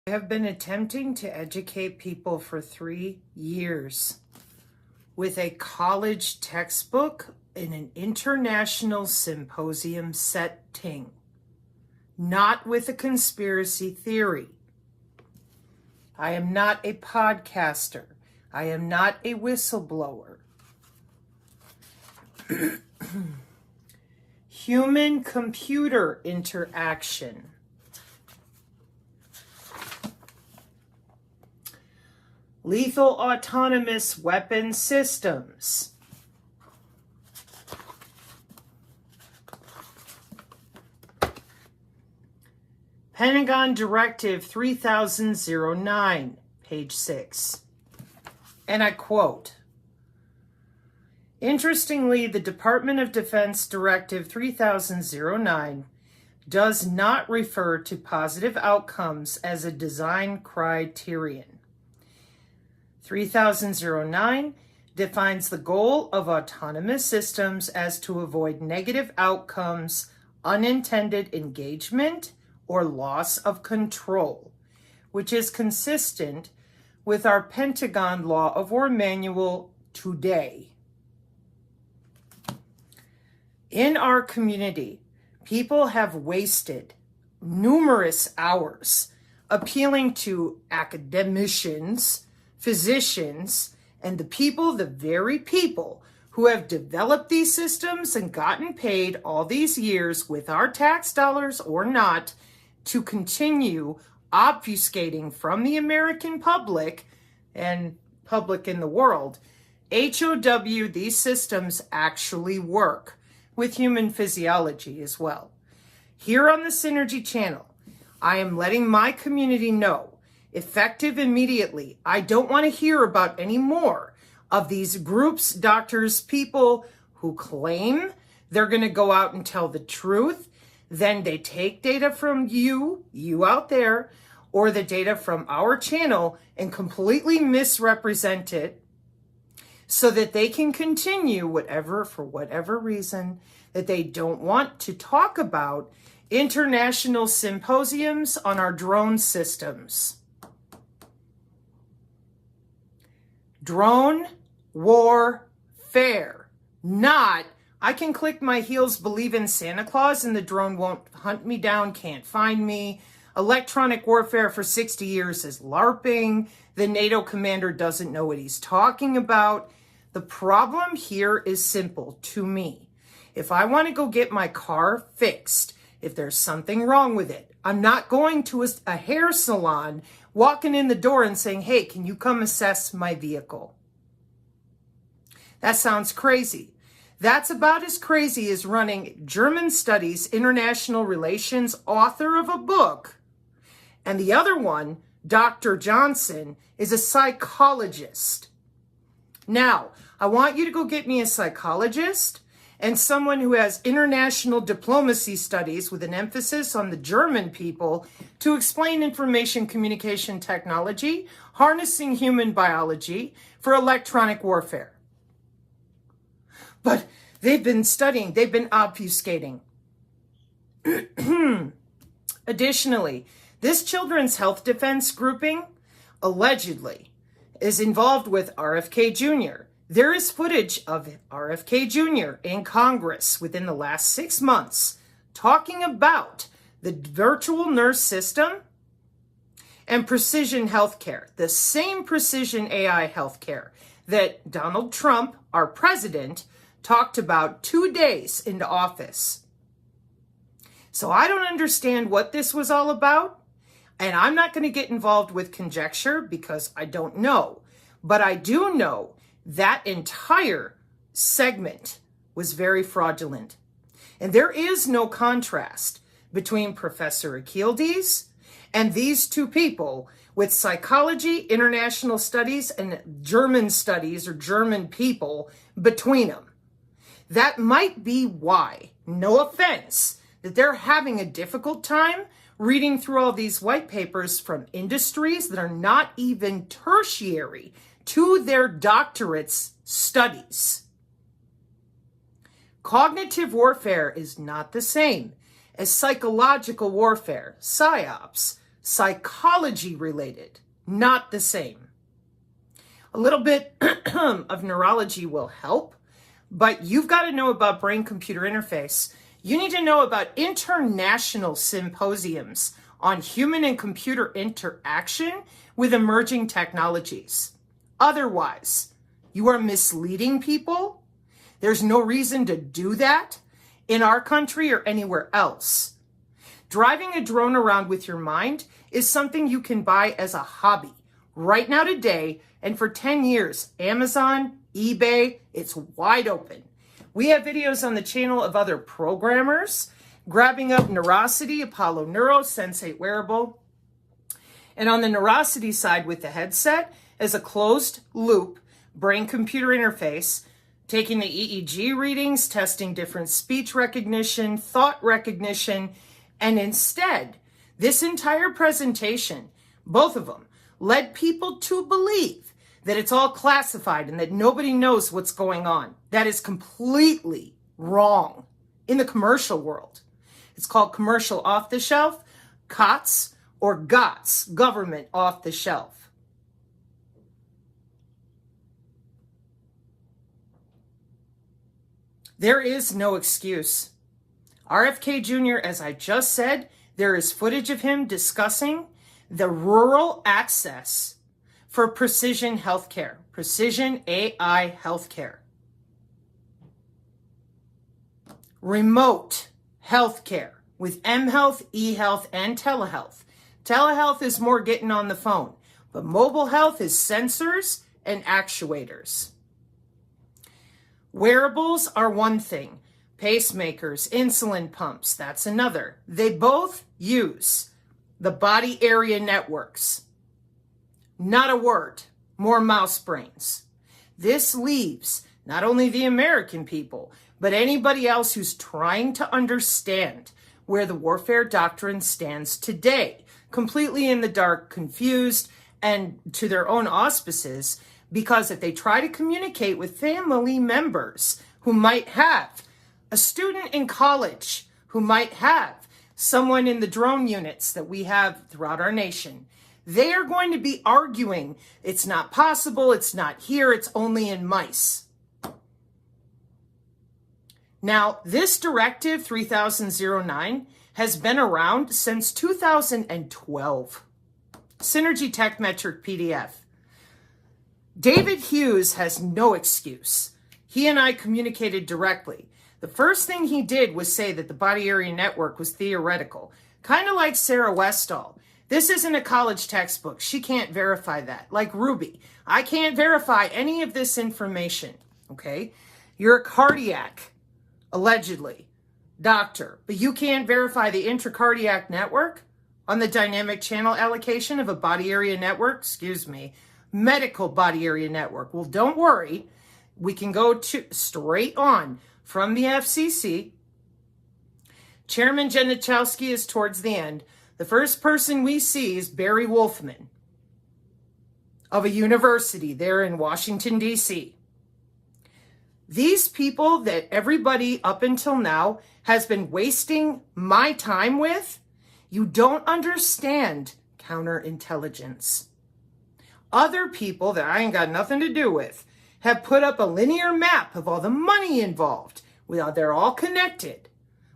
I have been attempting to educate people for 3 years with a college textbook in an international symposium setting, not with a conspiracy theory. I am not a podcaster. I am not a whistleblower. Human-computer interaction. Lethal autonomous weapon systems. Pentagon Directive 3009, page 6. And I quote, "Interestingly, the Department of Defense Directive 3009 does not refer to positive outcomes as a design criterion. 3009 defines the goal of autonomous systems as to avoid negative outcomes, unintended engagement, or loss of control, which is consistent with our Pentagon Law of War Manual today. In our community, people have wasted numerous hours appealing to academicians, physicians, and the very people who have developed these systems and gotten paid all these years with our tax dollars or not to continue obfuscating from the American public and public in the world. HOW, these systems actually work with human physiology as well. Here on the Synergy channel, I am letting my community know, effective immediately. I don't want to hear about any more of these groups, doctors, people who claim they're going to go out and tell the truth. Then they take data from you out there, or the data from our channel and completely misrepresent it so that they can continue for whatever reason that they don't want to talk about international symposiums on our drone systems. Drone warfare, not I can click my heels, believe in Santa Claus, and the drone won't hunt me down, can't find me. Electronic warfare for 60 years is LARPing. The NATO commander doesn't know what he's talking about. The problem here is simple to me. If I want to go get my car fixed, if there's something wrong with it, I'm not going to a hair salon, walking in the door and saying, "Hey, can you come assess my vehicle?" That sounds crazy. That's about as crazy as running German Studies, International Relations, author of a book. And the other one, Dr. Johnson, is a psychologist. Now, I want you to go get me a psychologist and someone who has international diplomacy studies with an emphasis on the German people to explain information communication technology, harnessing human biology for electronic warfare. But they've been studying, they've been obfuscating. Additionally, this Children's Health Defense grouping allegedly is involved with RFK Jr. There is footage of RFK Jr. in Congress within the last 6 months talking about the virtual nurse system and precision healthcare, the same precision AI healthcare that Donald Trump, our president, talked about 2 days into office. So I don't understand what this was all about, and I'm not going to get involved with conjecture because I don't know. But I do know that entire segment was very fraudulent. And there is no contrast between Professor Akhildes and these two people with psychology, international studies, and German studies or German people between them. That might be why, no offense, that they're having a difficult time reading through all these white papers from industries that are not even tertiary to their doctorate's studies. Cognitive warfare is not the same as psychological warfare, PSYOPs, psychology related, not the same. A little bit of neurology will help, but you've got to know about brain-computer interface. You need to know about international symposiums on human and computer interaction with emerging technologies. Otherwise, you are misleading people. There's no reason to do that in our country or anywhere else. Driving a drone around with your mind is something you can buy as a hobby right now today, and for 10 years, Amazon, eBay, it's wide open. We have videos on the channel of other programmers grabbing up Neurosity, Apollo Neuro, Sensate Wearable. And on the Neurosity side with the headset is a closed loop brain-computer interface, taking the EEG readings, testing different speech recognition, thought recognition, and instead, this entire presentation, both of them, led people to believe that it's all classified and that nobody knows what's going on. That is completely wrong in the commercial world. It's called commercial off the shelf, COTS, or GOTS, government off the shelf. There is no excuse. RFK Jr., as I just said, there is footage of him discussing the rural access for precision healthcare, precision AI healthcare, remote healthcare with mHealth, eHealth, and telehealth. Telehealth is more getting on the phone, but mobile health is sensors and actuators. Wearables are one thing. Pacemakers, insulin pumps, that's another. They both use the body area networks. Not a word, more mouse brains. This leaves not only the American people, but anybody else who's trying to understand where the warfare doctrine stands today, completely in the dark, confused, and to their own auspices, because if they try to communicate with family members who might have a student in college, who might have someone in the drone units that we have throughout our nation, they are going to be arguing it's not possible, it's not here, it's only in mice. Now, this Directive 3009 has been around since 2012. Synergy Tech Metric PDF. David Hughes has no excuse. He and I communicated directly. The first thing he did was say that the body area network was theoretical, kind of like Sarah Westall. This isn't a college textbook. She can't verify that. Like Ruby, I can't verify any of this information, okay? You're a cardiac, allegedly, doctor, but you can't verify the intracardiac network on the dynamic channel allocation of a body area network, medical body area network. Well, don't worry. We can go to straight on from the FCC. Chairman Janichowski is towards the end. The first person we see is Barry Wolfman of a university there in Washington, D.C. These people that everybody up until now has been wasting my time with, you don't understand counterintelligence. Other people that I ain't got nothing to do with have put up a linear map of all the money involved. Well, they're all connected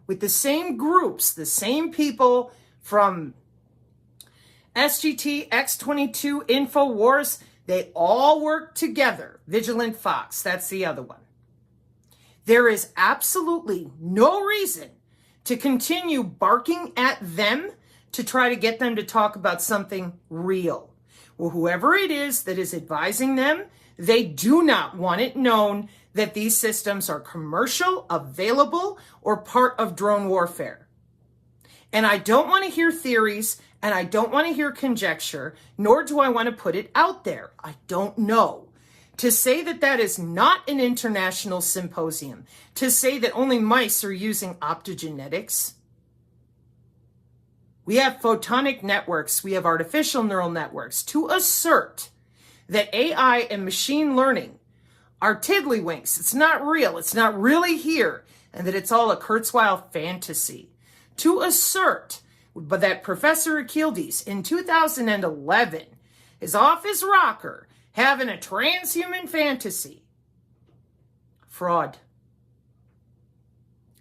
with the same groups, the same people from SGT, X22, InfoWars. They all work together. Vigilant Fox, that's the other one. There is absolutely no reason to continue barking at them to try to get them to talk about something real. Well, whoever it is that is advising them, they do not want it known that these systems are commercial, available, or part of drone warfare. And I don't want to hear theories, and I don't want to hear conjecture, nor do I want to put it out there. I don't know. To say that that is not an international symposium, to say that only mice are using optogenetics. We have photonic networks, we have artificial neural networks, to assert that AI and machine learning are tiddlywinks. It's not real. It's not really here. And that it's all a Kurzweil fantasy. To assert but that Professor Achildes in 2011 is off his rocker having a transhuman fantasy. Fraud.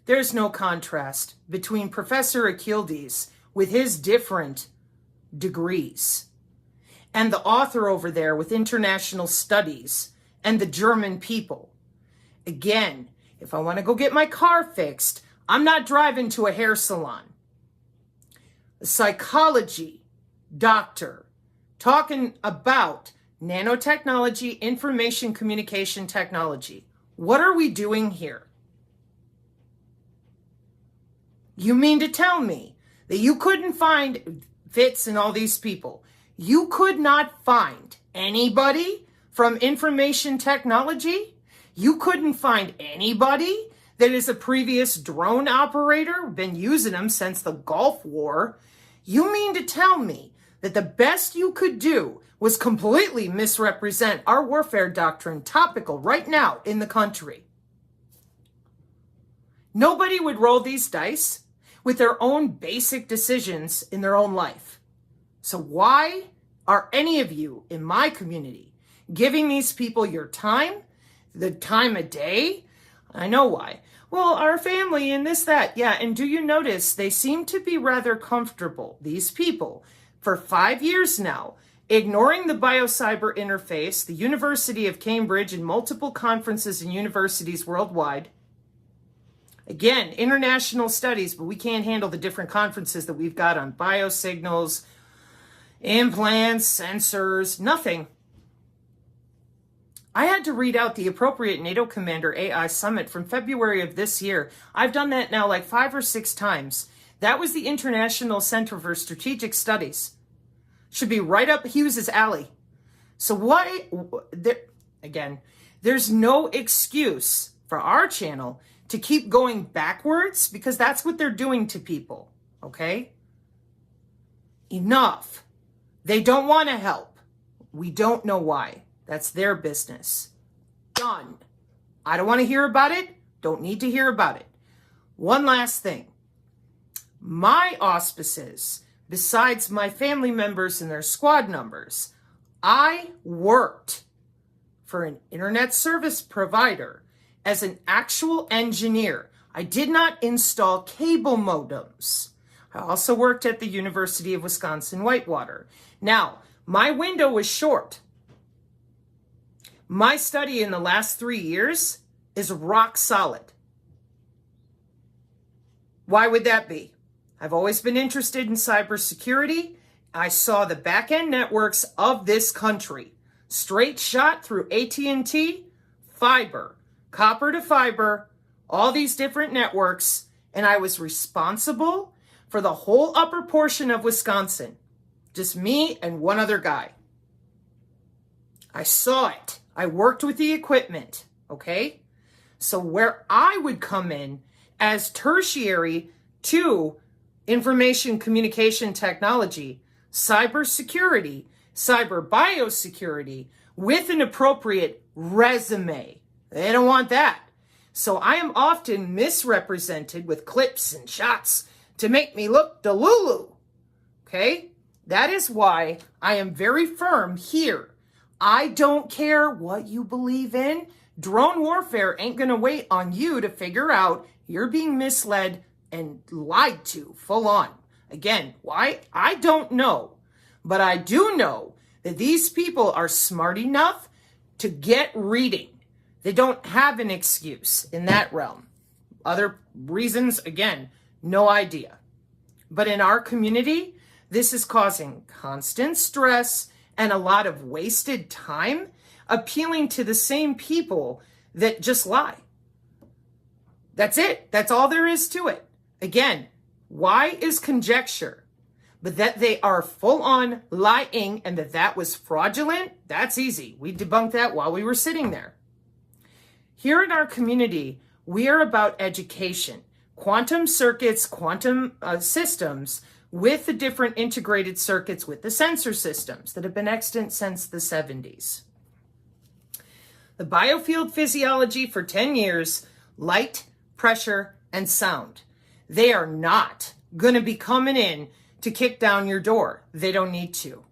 There's no contrast between Professor Achildes with his different degrees and the author over there with international studies and the German people. Again, if I want to go get my car fixed, I'm not driving to a hair salon. A psychology doctor talking about nanotechnology, information communication technology. What are we doing here? You mean to tell me that you couldn't find Fitz and all these people? You could not find anybody from information technology? You couldn't find anybody that is a previous drone operator, been using them since the Gulf War? You mean to tell me that the best you could do was completely misrepresent our warfare doctrine, topical right now in the country? Nobody would roll these dice with their own basic decisions in their own life. So why are any of you in my community giving these people your time, the time of day? I know why. Well, our family and this, that. Yeah, and do you notice they seem to be rather comfortable, these people, for 5 years now, ignoring the biocyber interface, the University of Cambridge, and multiple conferences and universities worldwide. Again, international studies, but we can't handle the different conferences that we've got on biosignals, implants, sensors, nothing. I had to read out the appropriate NATO Commander AI Summit from February of this year. I've done that now like 5 or 6 times. That was the International Center for Strategic Studies. Should be right up Hughes's alley. So why, again, there's no excuse for our channel to keep going backwards, because that's what they're doing to people, okay? Enough. They don't want to help. We don't know why. That's their business. Done. I don't want to hear about it. Don't need to hear about it. One last thing. My auspices, besides my family members and their squad numbers, I worked for an internet service provider as an actual engineer. I did not install cable modems. I also worked at the University of Wisconsin-Whitewater. Now, my window was short. My study in the last 3 years is rock solid. Why would that be? I've always been interested in cybersecurity. I saw the back-end networks of this country. Straight shot through AT&T, fiber, copper to fiber, all these different networks, and I was responsible for the whole upper portion of Wisconsin. Just me and one other guy. I saw it. I worked with the equipment, okay? So where I would come in as tertiary to information communication technology, cybersecurity, cyber biosecurity, with an appropriate resume. They don't want that. So I am often misrepresented with clips and shots to make me look delulu. Okay? That is why I am very firm here. I don't care what you believe in. Drone warfare ain't going to wait on you to figure out you're being misled and lied to full on. Again, why? I don't know. But I do know that these people are smart enough to get reading. They don't have an excuse in that realm. Other reasons, again, no idea. But in our community, this is causing constant stress and a lot of wasted time appealing to the same people that just lie. That's it. That's all there is to it. Again, why is conjecture? But that they are full on lying and that was fraudulent, that's easy. We debunked that while we were sitting there. Here in our community, we are about education, quantum circuits, quantum systems with the different integrated circuits with the sensor systems that have been extant since the 70s. The biofield physiology for 10 years, light, pressure, and sound. They are not going to be coming in to kick down your door. They don't need to.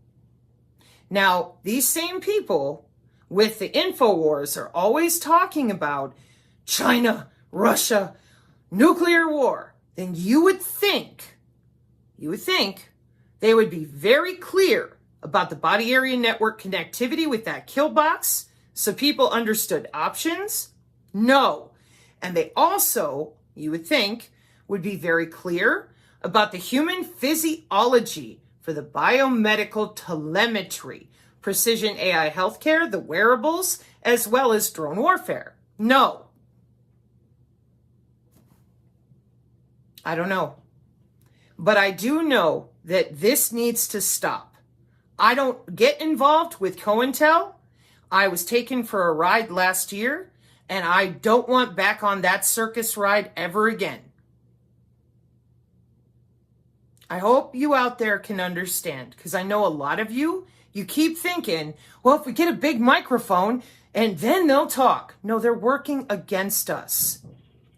Now, these same people with the InfoWars are always talking about China, Russia, nuclear war. Then you would think they would be very clear about the body area network connectivity with that kill box so people understood options. No. And they also, you would think, would be very clear about the human physiology for the biomedical telemetry, precision AI healthcare, the wearables, as well as drone warfare. No. I don't know. But I do know that this needs to stop. I don't get involved with COINTEL. I was taken for a ride last year, and I don't want back on that circus ride ever again. I hope you out there can understand, because I know a lot of you keep thinking, well, if we get a big microphone and then they'll talk. No, they're working against us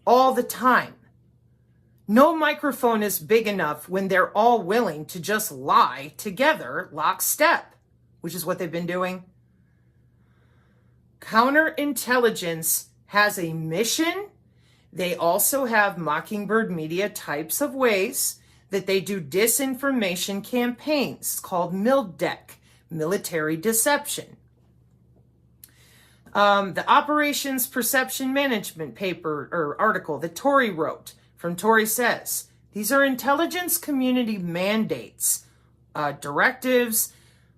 all the time. No microphone is big enough when they're all willing to just lie together, lockstep, which is what they've been doing. Counterintelligence has a mission. They also have Mockingbird Media types of ways that they do disinformation campaigns. It's called MILDEC, military deception. The Operations Perception Management paper or article that Tori wrote from Tori Says, these are intelligence community mandates, directives,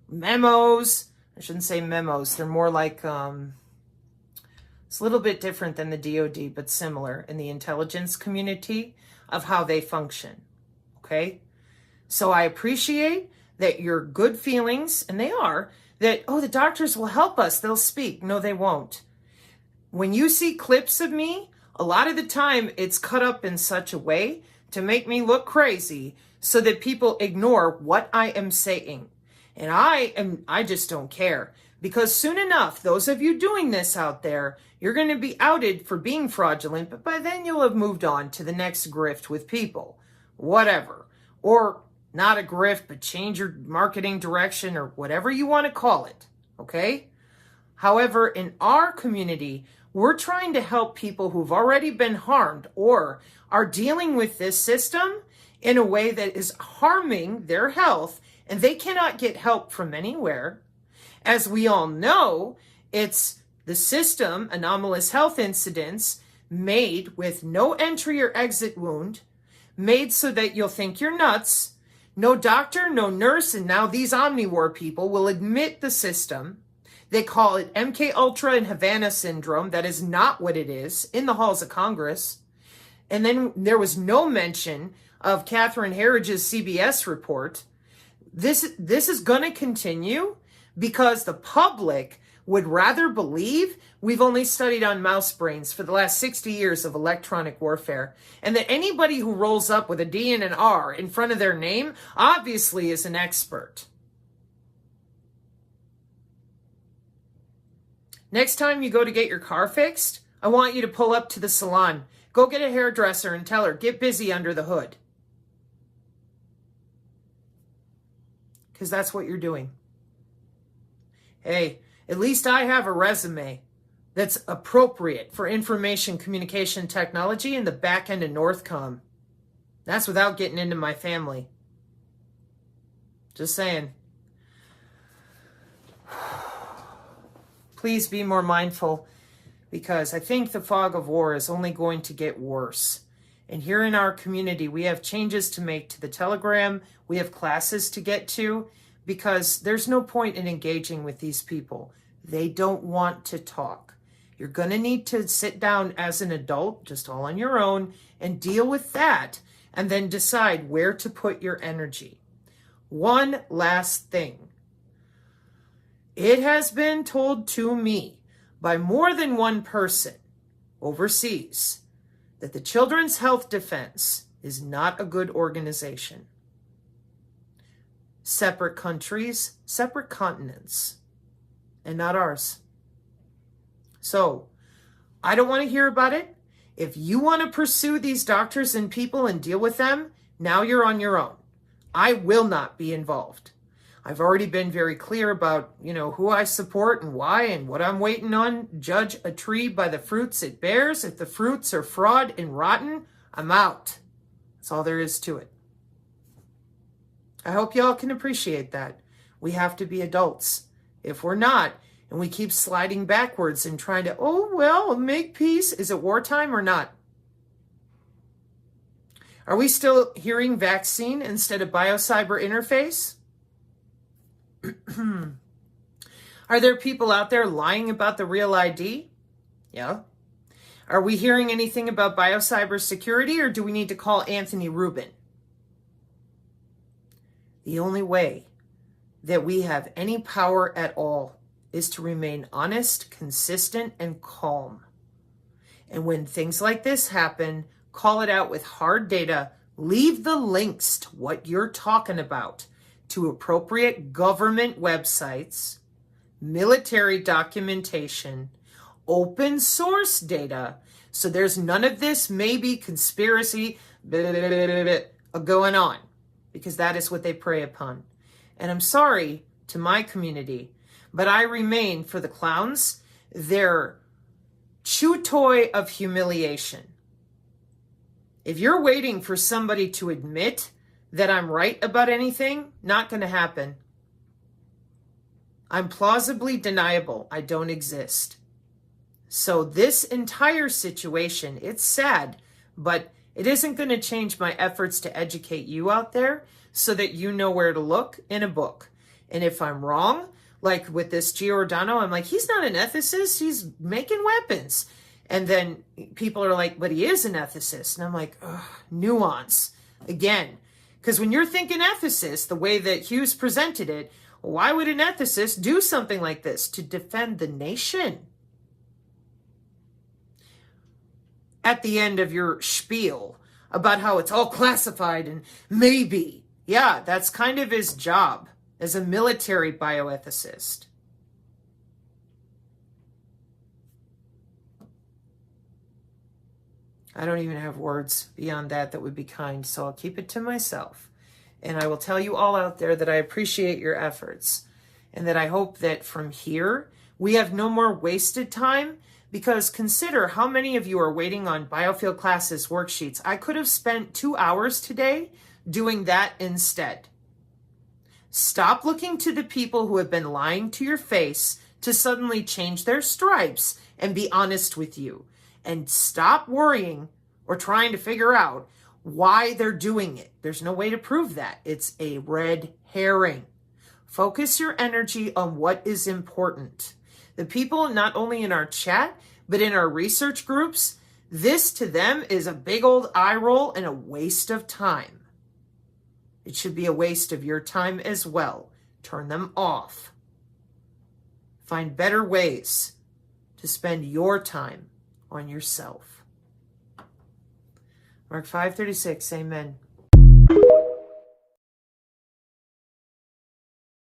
memos. I shouldn't say memos. They're more like, it's a little bit different than the DoD, but similar in the intelligence community of how they function. Okay? So I appreciate that your good feelings, and they are, that, oh, the doctors will help us. They'll speak. No, they won't. When you see clips of me, a lot of the time it's cut up in such a way to make me look crazy so that people ignore what I am saying. And I just don't care, because soon enough, those of you doing this out there, you're going to be outed for being fraudulent, but by then you'll have moved on to the next grift with people, whatever, or not a grift, but change your marketing direction or whatever you want to call it. Okay. However, in our community, we're trying to help people who've already been harmed or are dealing with this system in a way that is harming their health, and they cannot get help from anywhere. As we all know, it's the system, anomalous health incidents, made with no entry or exit wound, made so that you'll think you're nuts. No doctor, no nurse, and now these Omnivore people will admit the system. They call it MK Ultra and Havana syndrome. That is not what it is in the halls of Congress. And then there was no mention of Catherine Herridge's CBS report. This is going to continue because the public would rather believe we've only studied on mouse brains for the last 60 years of electronic warfare, and that anybody who rolls up with a D and an R in front of their name obviously is an expert. Next time you go to get your car fixed, I want you to pull up to the salon. Go get a hairdresser and tell her, get busy under the hood. Because that's what you're doing. Hey, at least I have a resume that's appropriate for information communication technology in the back end of Northcom. That's without getting into my family. Just saying. Please be more mindful, because I think the fog of war is only going to get worse. And here in our community, we have changes to make to the Telegram. We have classes to get to, because there's no point in engaging with these people. They don't want to talk. You're going to need to sit down as an adult, just all on your own, and deal with that, and then decide where to put your energy. One last thing. It has been told to me by more than one person overseas that the Children's Health Defense is not a good organization. Separate countries, separate continents, and not ours. So, I don't want to hear about it. If you want to pursue these doctors and people and deal with them, now you're on your own. I will not be involved. I've already been very clear about, who I support and why and what I'm waiting on. Judge a tree by the fruits it bears. If the fruits are fraud and rotten, I'm out. That's all there is to it. I hope y'all can appreciate that. We have to be adults. If we're not, and we keep sliding backwards and trying to, make peace. Is it wartime or not? Are we still hearing vaccine instead of biocyber interface? Are there people out there lying about the real ID? Yeah. Are we hearing anything about biocyber security, or do we need to call Anthony Rubin? The only way that we have any power at all is to remain honest, consistent, and calm. And when things like this happen, call it out with hard data. Leave the links to what you're talking about to appropriate government websites, military documentation, open source data. So there's none of this maybe conspiracy going on, because that is what they prey upon. And I'm sorry to my community, but I remain for the clowns their chew toy of humiliation. If you're waiting for somebody to admit that I'm right about anything, not going to happen. I'm plausibly deniable. I don't exist. So this entire situation, it's sad, but it isn't going to change my efforts to educate you out there so that you know where to look in a book. And if I'm wrong, like with this Giordano, I'm like, he's not an ethicist, he's making weapons. And then people are like, but he is an ethicist. And I'm like, nuance. Again, because when you're thinking ethicist, the way that Hughes presented it, why would an ethicist do something like this? To defend the nation. At the end of your spiel about how it's all classified and maybe, yeah, that's kind of his job as a military bioethicist. I don't even have words beyond that would be kind, so I'll keep it to myself. And I will tell you all out there that I appreciate your efforts and that I hope that from here we have no more wasted time, because consider how many of you are waiting on biofield classes worksheets. I could have spent 2 hours today doing that instead. Stop looking to the people who have been lying to your face to suddenly change their stripes and be honest with you. And stop worrying or trying to figure out why they're doing it. There's no way to prove that. It's a red herring. Focus your energy on what is important. The people not only in our chat, but in our research groups, this to them is a big old eye roll and a waste of time. It should be a waste of your time as well. Turn them off. Find better ways to spend your time on yourself. Mark 5:36, amen.